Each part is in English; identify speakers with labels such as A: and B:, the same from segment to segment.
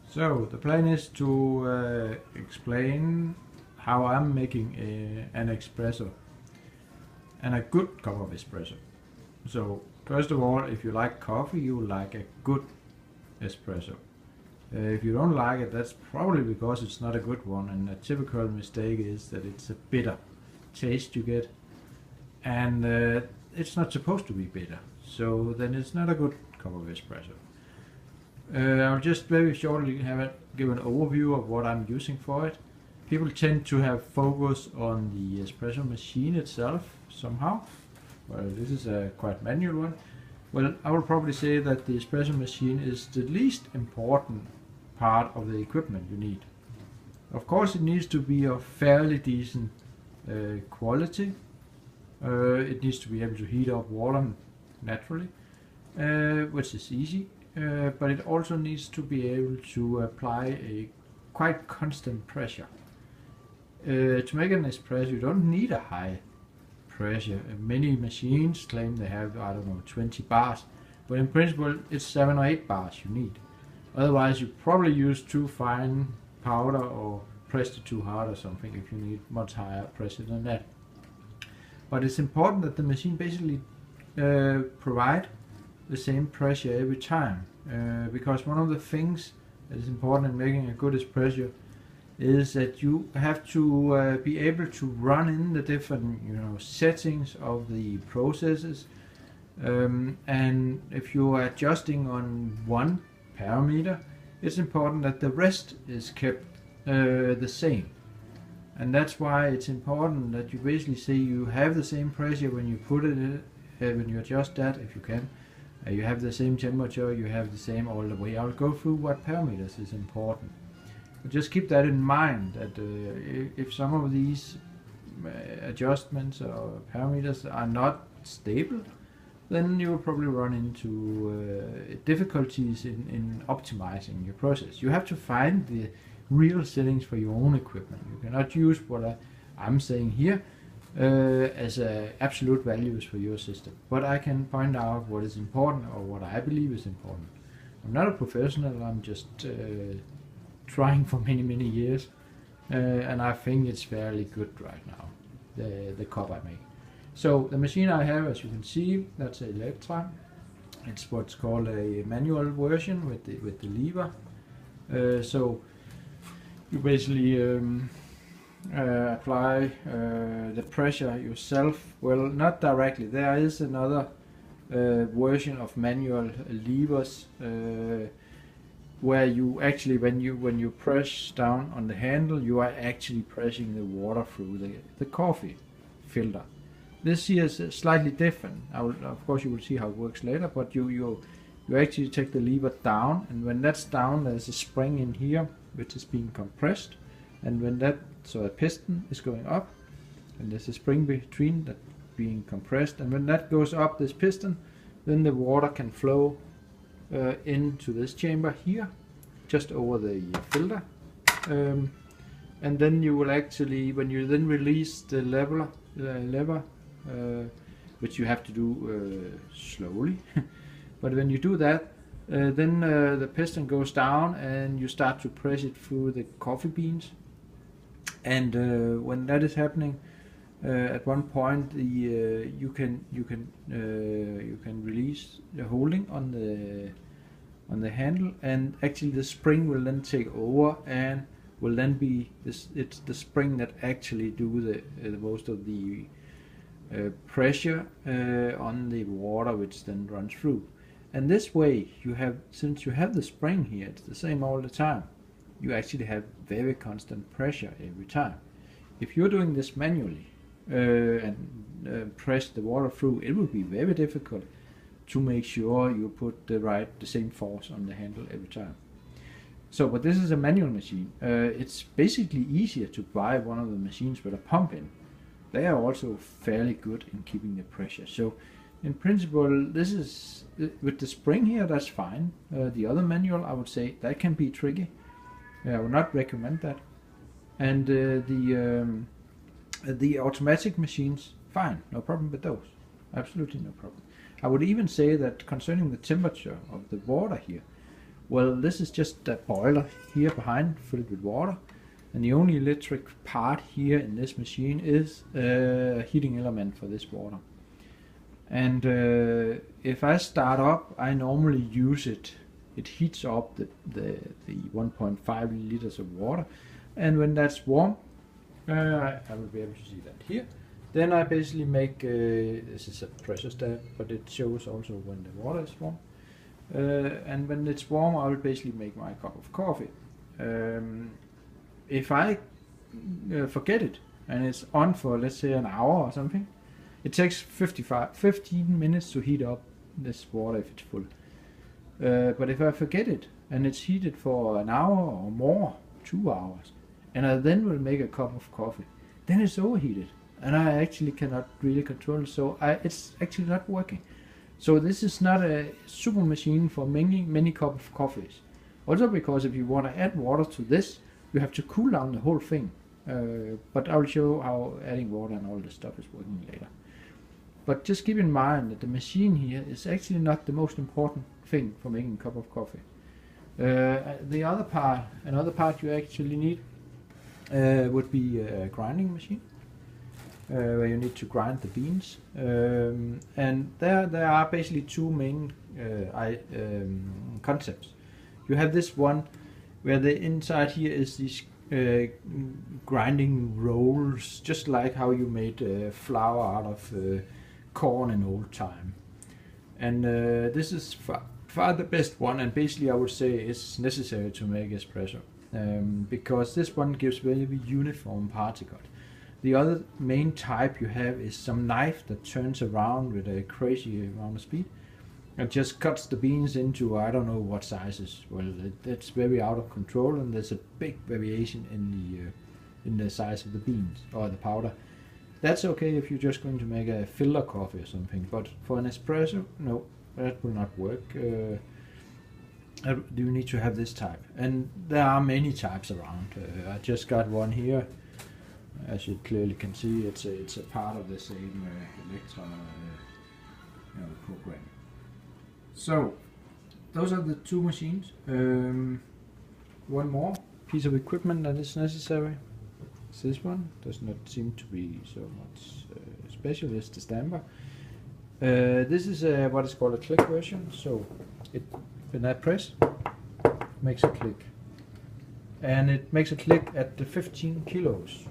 A: So the plan is to explain how I'm making an espresso and a good cup of espresso. So first of all, if you like coffee, you will like a good espresso. If you don't like it, that's probably because it's not a good one, and a typical mistake is that it's a bitter taste you get, and it's not supposed to be bitter, so then it's not a good cup of espresso. I'll just very shortly give an overview of what I'm using for it. People tend to have focus on the espresso machine itself somehow. Well, this is a quite manual one. Well, I will probably say that the espresso machine is the least important part of the equipment you need. Of course, it needs to be of fairly decent quality. It needs to be able to heat up water naturally, which is easy. But it also needs to be able to apply a quite constant pressure. To make an espresso, you don't need a high pressure. Many machines claim they have, I don't know, 20 bars, but in principle it's 7 or 8 bars you need. Otherwise you probably use too fine powder or pressed it too hard or something if you need much higher pressure than that. But it's important that the machine basically provide the same pressure every time, because one of the things that is important in making a good espresso is that you have to be able to run in the different settings of the processes, and if you are adjusting on one parameter, it's important that the rest is kept the same. And that's why it's important that you basically say you have the same pressure when you put it in, when you adjust that, if you can. You have the same temperature, you have the same all the way. I'll go through what parameters is important. But just keep that in mind, that if some of these adjustments or parameters are not stable, then you will probably run into difficulties in optimizing your process. You have to find the real settings for your own equipment. You cannot use what I'm saying here as absolute values for your system. But I can point out what is important or what I believe is important. I'm not a professional, I'm just trying for many years, and I think it's fairly good right now, the cup I make. So the machine I have, as you can see, that's a Electra. It's what's called a manual version with the lever. So you basically apply the pressure yourself. Well, not directly. There is another version of manual levers where you actually, when you press down on the handle, you are actually pressing the water through the coffee filter. This here is slightly different. Of course you will see how it works later, but you actually take the lever down, and when that's down, there's a spring in here which is being compressed, and when a piston is going up, and there's a spring between that being compressed, and when that goes up, this piston, then the water can flow into this chamber here, just over the filter, and then you will actually, when you then release the lever, which you have to do slowly, but when you do that, then the piston goes down and you start to press it through the coffee beans, and when that is happening, at one point you can release the holding on the handle, and actually the spring will then take over and will then be it's the spring that actually do the most of the pressure on the water, which then runs through. And this way, since you have the spring here, it's the same all the time. You actually have very constant pressure every time. If you're doing this manually and press the water through, it will be very difficult to make sure you put the same force on the handle every time. So, but this is a manual machine. It's basically easier to buy one of the machines with a pump in. They are also fairly good in keeping the pressure. So, in principle, this is with the spring here, that's fine. The other manual, I would say, that can be tricky. I would not recommend that. And the automatic machines, fine, no problem with those. Absolutely no problem. I would even say that concerning the temperature of the water here, Well, this is just a boiler here behind filled with water, and the only electric part here in this machine is a heating element for this water. And if I start up, I normally use it. It heats up the 1.5 liters of water, and when that's warm, I will be able to see that here. Then I basically make, this is a pressure stab, but it shows also when the water is warm. And when it's warm, I will basically make my cup of coffee. If I forget it, and it's on for, let's say, an hour or something, it takes 15 minutes to heat up this water if it's full. But if I forget it, and it's heated for an hour or more, 2 hours, and I then will make a cup of coffee, then it's overheated, and I actually cannot really control it, so it's actually not working. So this is not a super machine for many cup of coffees. Also because if you want to add water to this, you have to cool down the whole thing. But I will show how adding water and all this stuff is working later. But just keep in mind that the machine here is actually not the most important thing for making a cup of coffee. Another part you actually need would be a grinding machine, where you need to grind the beans. And there are basically two main concepts. You have this one where the inside here is these grinding rolls, just like how you made flour out of corn in old time. And this is far the best one, and basically I would say it's necessary to make espresso, because this one gives very uniform particles. The other main type you have is some knife that turns around with a crazy amount of speed and just cuts the beans into I don't know what sizes. Well, that's very out of control, and there's a big variation in the size of the beans or the powder. That's okay if you're just going to make a filter coffee or something, but for an espresso, no, that will not work. You need to have this type, and there are many types around. I just got one here. As you clearly can see, it's a part of the same Electra program. So those are the two machines. One more piece of equipment that is necessary. This one does not seem to be so much special. It's the stamper. This is what is called a click version. So when I press, it makes a click, and it makes a click at the 15 kilos.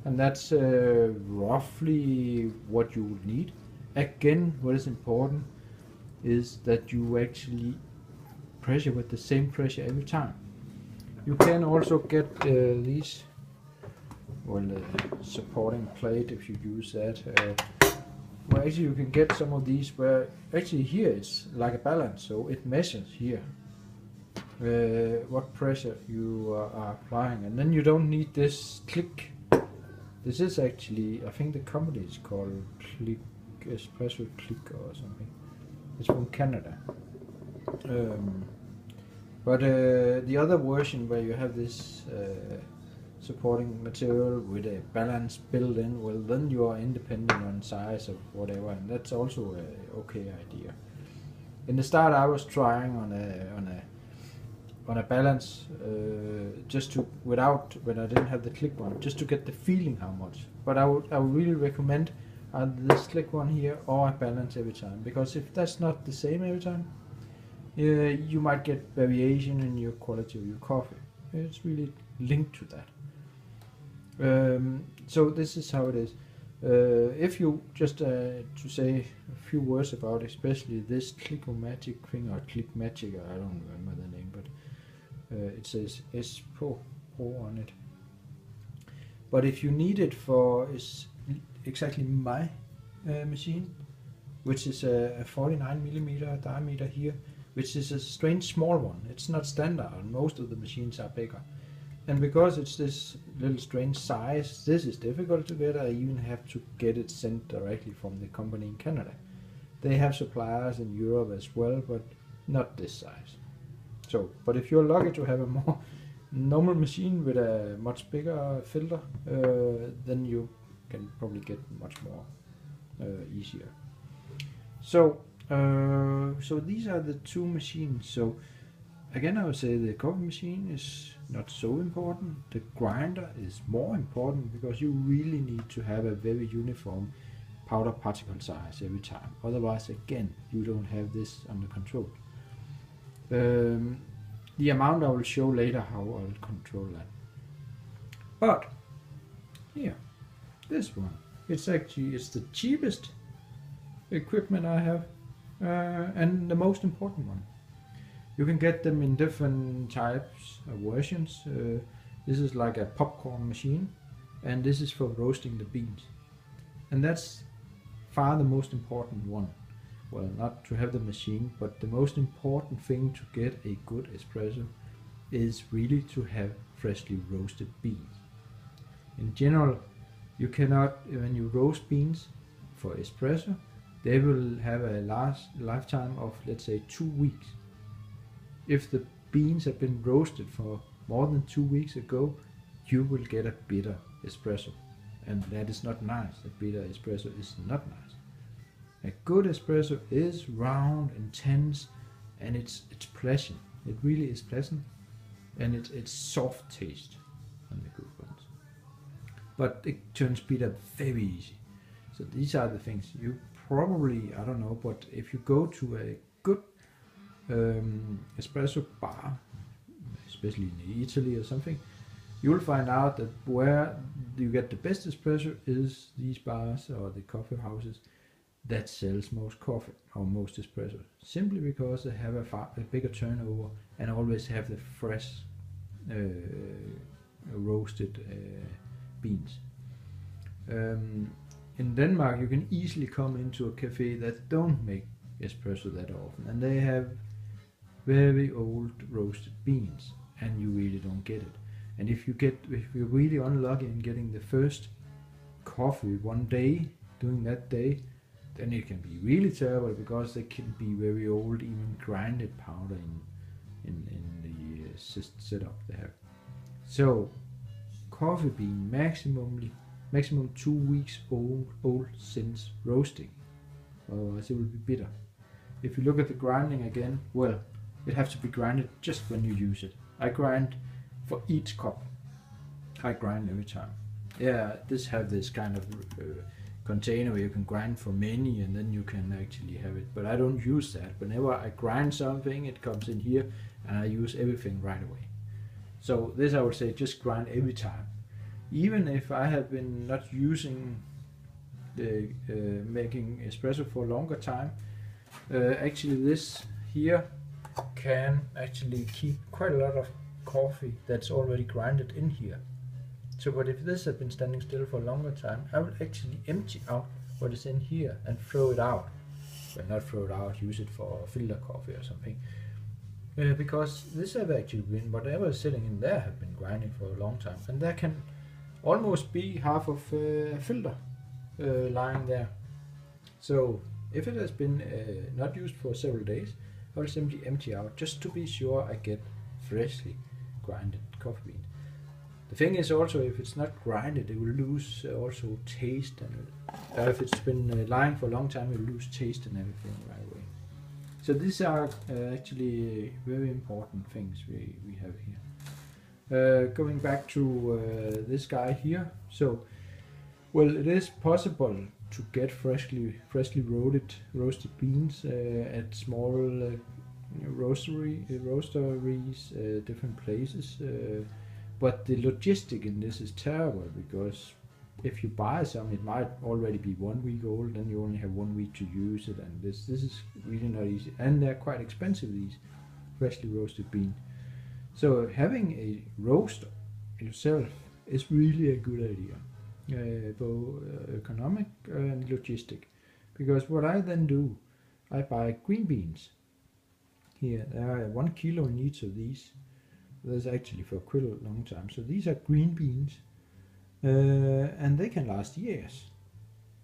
A: And that's roughly what you would need. Again, what is important is that you actually pressure with the same pressure every time. You can also get these, supporting plate if you use that. Well, actually you can get some of these where actually here it's like a balance, so it measures here what pressure you are applying, and then you don't need this click. This is actually, I think the company is called Click, Espresso Click or something. It's from Canada. But the other version where you have this supporting material with a balance built in, well then you are independent on size of whatever, and that's also a okay idea. In the start I was trying on a balance, just to, when I didn't have the click one, just to get the feeling how much. But I would really recommend this click one here or a balance every time, because if that's not the same every time, you might get variation in your quality of your coffee. It's really linked to that. So this is how it is. If you just to say a few words about especially this Clickomatic thing, or Clickmatic, I don't remember the name, but it says Espresso on it. But if you need it for exactly my machine, which is a 49mm diameter here, which is a strange small one. It's not standard, most of the machines are bigger. And because it's this little strange size, this is difficult to get. I even have to get it sent directly from the company in Canada. They have suppliers in Europe as well, but not this size. So, but if you're lucky to have a more normal machine with a much bigger filter, then you can probably get much more easier. So, so these are the two machines. So again, I would say the coffee machine is not so important. The grinder is more important because you really need to have a very uniform powder particle size every time. Otherwise, again, you don't have this under control. The amount I will show later how I will control that. But here, this one, it's the cheapest equipment I have, and the most important one. You can get them in different types of versions. This is like a popcorn machine, and this is for roasting the beans. And that's far the most important one. Well, not to have the machine, but the most important thing to get a good espresso is really to have freshly roasted beans. In general, you cannot, when you roast beans for espresso, they will have a lifetime of, let's say, 2 weeks. If the beans have been roasted for more than 2 weeks ago, you will get a bitter espresso. And that is not nice. A bitter espresso is not nice. A good espresso is round, intense, and it's pleasant. It really is pleasant, and it's soft taste on the good ones. But it turns bitter very easy. So these are the things you probably, I don't know, but if you go to a good espresso bar, especially in Italy or something, you'll find out that where you get the best espresso is these bars or the coffee houses that sells most coffee or most espresso, simply because they have a bigger turnover and always have the fresh roasted beans. In Denmark, you can easily come into a cafe that don't make espresso that often, and they have very old roasted beans, and you really don't get it. And if you're really unlucky in getting the first coffee one day, during that day, then it can be really terrible, because they can be very old, even grinded powder in the setup they have. So coffee bean maximum 2 weeks old since roasting, otherwise it will be bitter. If you look at the grinding again, well, it has to be grinded just when you use it. I grind for each cup. I grind every time. Yeah, this have this kind of container where you can grind for many, and then you can actually have it. But I don't use that. Whenever I grind something, it comes in here, and I use everything right away. So this, I would say, just grind every time. Even if I have been not using the making espresso for a longer time, actually this here can actually keep quite a lot of coffee that's already grinded in here. So, but if this has been standing still for a longer time, I will actually empty out what is in here and throw it out. Well, not throw it out, use it for filter coffee or something. Because this have actually been, whatever is sitting in there have been grinding for a long time, and there can almost be half of a filter lying there. So if it has been not used for several days, I will simply empty out, just to be sure I get freshly grinded coffee bean. The thing is also, if it's not grinded, it will lose also taste, and if it's been lying for a long time, it will lose taste and everything right away. So these are actually very important things we have here. Going back to this guy here, so well, it is possible to get freshly roasted beans at small roasteries, different places. But the logistic in this is terrible, because if you buy some, it might already be 1 week old, and you only have 1 week to use it, and this is really not easy. And they're quite expensive, these freshly roasted beans. So having a roaster yourself is really a good idea, both economic and logistic. Because what I then do, I buy green beans. Here, there are 1 kilo in each of these. That's actually for quite a long time. So these are green beans, and they can last years.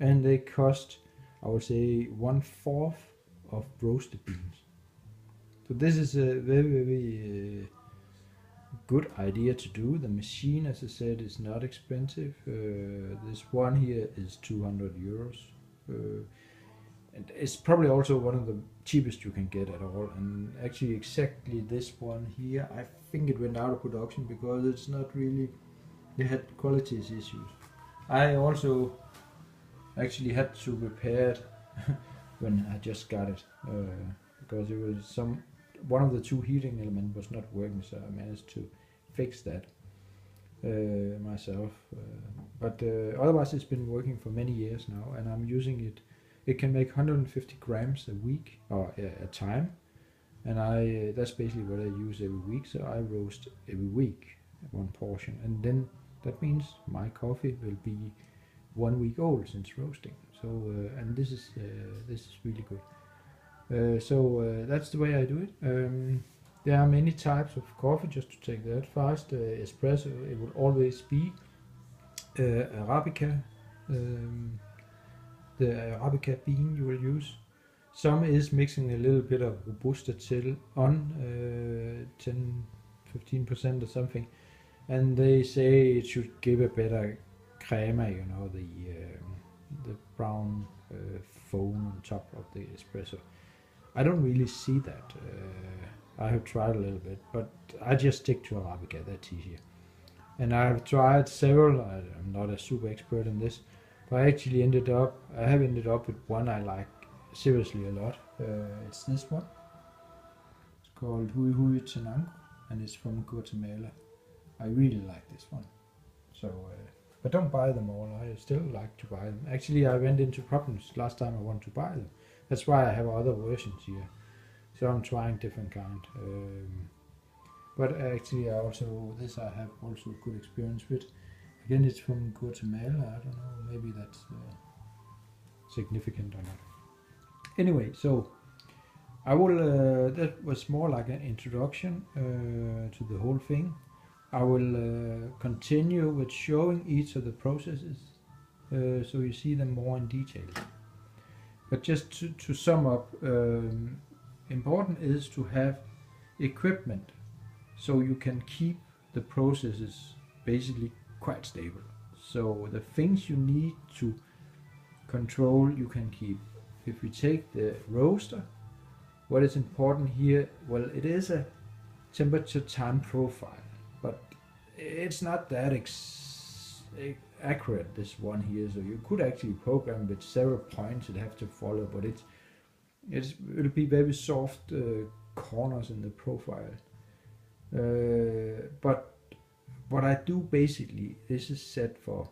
A: And they cost, I would say, 1/4 of roasted beans. So this is a very good idea to do. The machine, as I said, is not expensive. This one here is 200 euros. and it's probably also one of the cheapest you can get at all. And actually exactly this one here, I think it went out of production because it's not really, they had quality issues. I also actually had to repair it when I just got it, because it was one of the two heating elements was not working, so I managed to fix that myself. But otherwise it's been working for many years now, and I'm using it. It can make 150 grams a week, or a time, and that's basically what I use every week. So I roast every week one portion, and then that means my coffee will be 1 week old since roasting. So and this is really good. That's the way I do it. There are many types of coffee. Just to take that fast, espresso, it will always be Arabica, the Arabica bean you will use. Some is mixing a little bit of Robusta till on 10-15% or something, and they say it should give a better crema, you know, the brown foam on top of the espresso. I don't really see that. I have tried a little bit, but I just stick to Arabica, that's easier. And I have tried several. I'm not a super expert in this, but I have ended up with one I like seriously a lot. It's this one. It's called Hui Hui Tenango, and it's from Guatemala. I really like this one. So, but don't buy them all. I still like to buy them. Actually, I went into problems last time I wanted to buy them. That's why I have other versions here. So I'm trying different kind. But actually, I have also good experience with. Again, it's from Guatemala. I don't know. Maybe that's significant or not. Anyway, so I will. That was more like an introduction to the whole thing. I will continue with showing each of the processes, so you see them more in detail. But just to sum up, important is to have equipment so you can keep the processes basically quite stable. So the things you need to control you can keep. If we take the roaster, what is important here, well, it is a temperature time profile, but it's not that accurate, this one here. So you could actually program with several points it have to follow, but it'll be very soft corners in the profile. But what I do basically, this is set for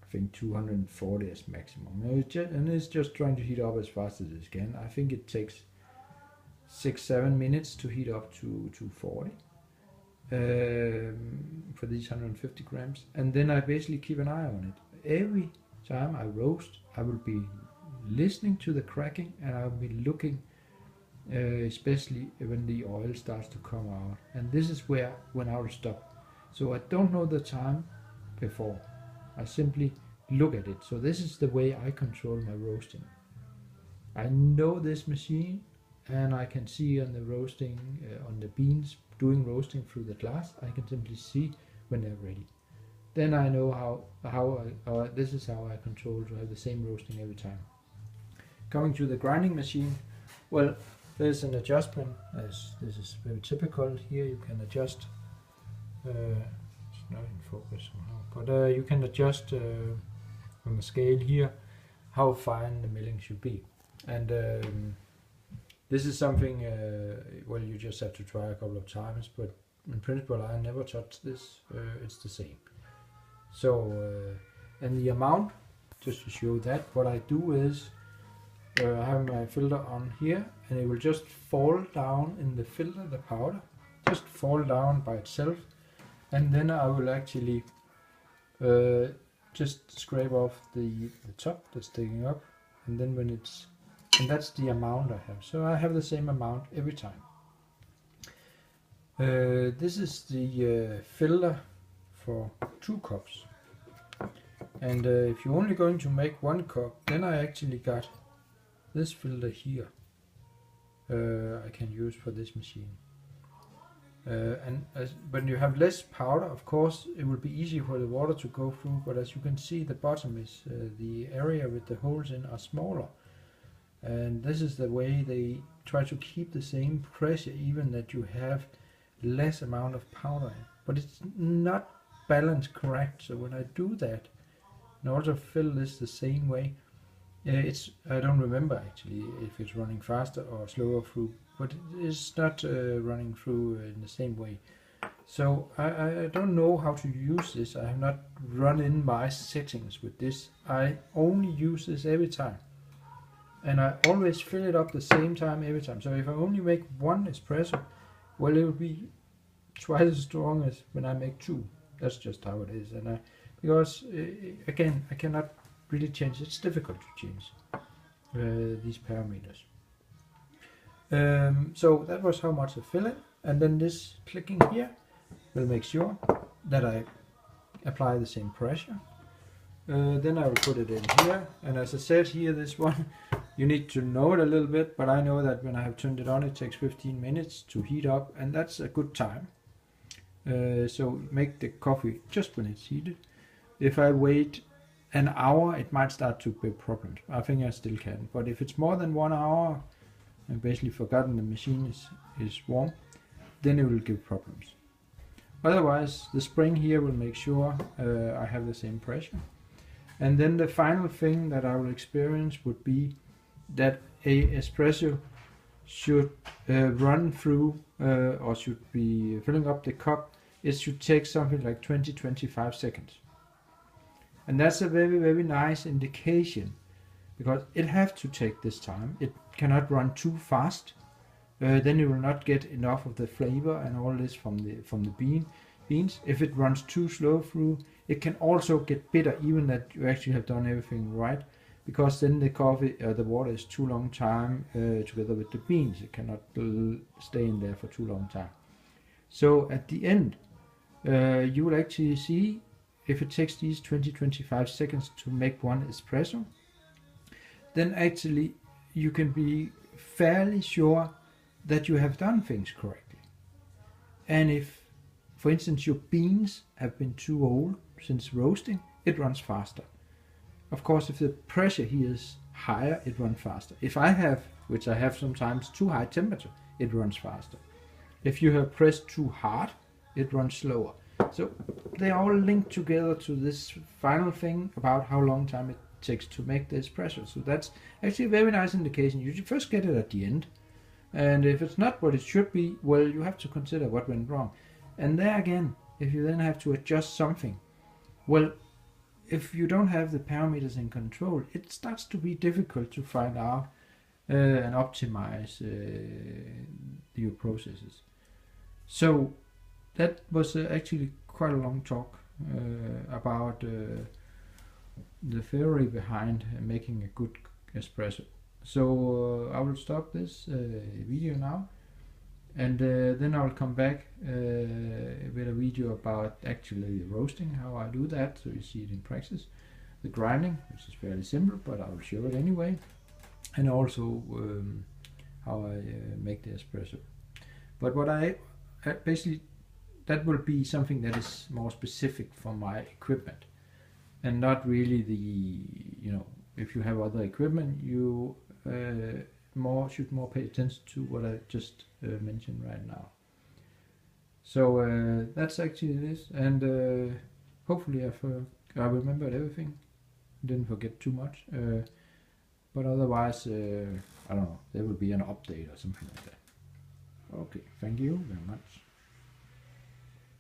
A: I think 240 as maximum, and it's just trying to heat up as fast as it can. I think it takes 6-7 minutes to heat up to 240 for these 150 grams, and then I basically keep an eye on it. Every time I roast, I will be listening to the cracking, and I'll be looking, especially when the oil starts to come out, and this is when I will stop. So I don't know the time before, I simply look at it. So this is the way I control my roasting. I know this machine, and I can see on the roasting, on the beans doing roasting through the glass, I can simply see when they're ready. Then I know this is how I control to have the same roasting every time. Coming to the grinding machine, well, there's an adjustment, as this is very typical. Here you can adjust, it's not in focus somehow, but you can adjust on the scale here how fine the milling should be. And this is something, well, you just have to try a couple of times, but in principle I never touch this, it's the same. So, and the amount, just to show that, what I do is, I have my filter on here, and it will just fall down in the filter, the powder, just fall down by itself, and then I will actually just scrape off the top that's sticking up, and then and that's the amount I have. So I have the same amount every time. This is the filter for 2 cups, and if you're only going to make 1 cup, then I actually got this filter here I can use for this machine. And when you have less powder, of course it will be easy for the water to go through, but as you can see, the bottom is the area with the holes in are smaller, and this is the way they try to keep the same pressure even that you have less amount of powder in. But it's not balanced correct, so when I do that and also fill this the same way, I don't remember actually if it's running faster or slower through, but it's not running through in the same way. So I don't know how to use this. I have not run in my settings with this. I only use this every time, and I always fill it up the same time every time. So if I only make one espresso, well, it will be twice as strong as when I make two. That's just how it is. And because again, I cannot really change. It's difficult to change these parameters. So that was how much I fill it, and then this clicking here will make sure that I apply the same pressure. Then I will put it in here, and as I said here, this one you need to know it a little bit, but I know that when I have turned it on, it takes 15 minutes to heat up, and that's a good time. So make the coffee just when it's heated. If I wait an hour, it might start to be problems. I think I still can, but if it's more than 1 hour, I've basically forgotten the machine is warm, then it will give problems. Otherwise, the spring here will make sure I have the same pressure. And then the final thing that I will experience would be that a espresso should run through or should be filling up the cup. It should take something like 20-25 seconds. And that's a very, very nice indication, because it has to take this time. It cannot run too fast. Then you will not get enough of the flavor and all this from the beans. If it runs too slow through, it can also get bitter, even that you actually have done everything right, because then the coffee, the water is too long time together with the beans. It cannot stay in there for too long time. So at the end, you will actually see if it takes these 20-25 seconds to make one espresso, then actually you can be fairly sure that you have done things correctly. And if, for instance, your beans have been too old since roasting, it runs faster. Of course, if the pressure here is higher, it runs faster. If I have, which I have sometimes, too high temperature, it runs faster. If you have pressed too hard, it runs slower. So they all link together to this final thing about how long time it takes to make the espresso. So that's actually a very nice indication. You should first get it at the end, and if it's not what it should be, well, you have to consider what went wrong. And there again, if you then have to adjust something, well, if you don't have the parameters in control, it starts to be difficult to find out and optimize your processes. So that was actually quite a long talk about the theory behind making a good espresso. So I will stop this video now, and then I will come back with a video about actually roasting, how I do that, so you see it in practice. The grinding, which is fairly simple, but I will show it anyway, and also how I make the espresso. But what I basically, that will be something that is more specific for my equipment, and not really the, if you have other equipment, you should more pay attention to what I just mentioned right now. So that's actually this, and hopefully I remembered everything, didn't forget too much, but otherwise I don't know, there will be an update or something like that. Okay, thank you very much.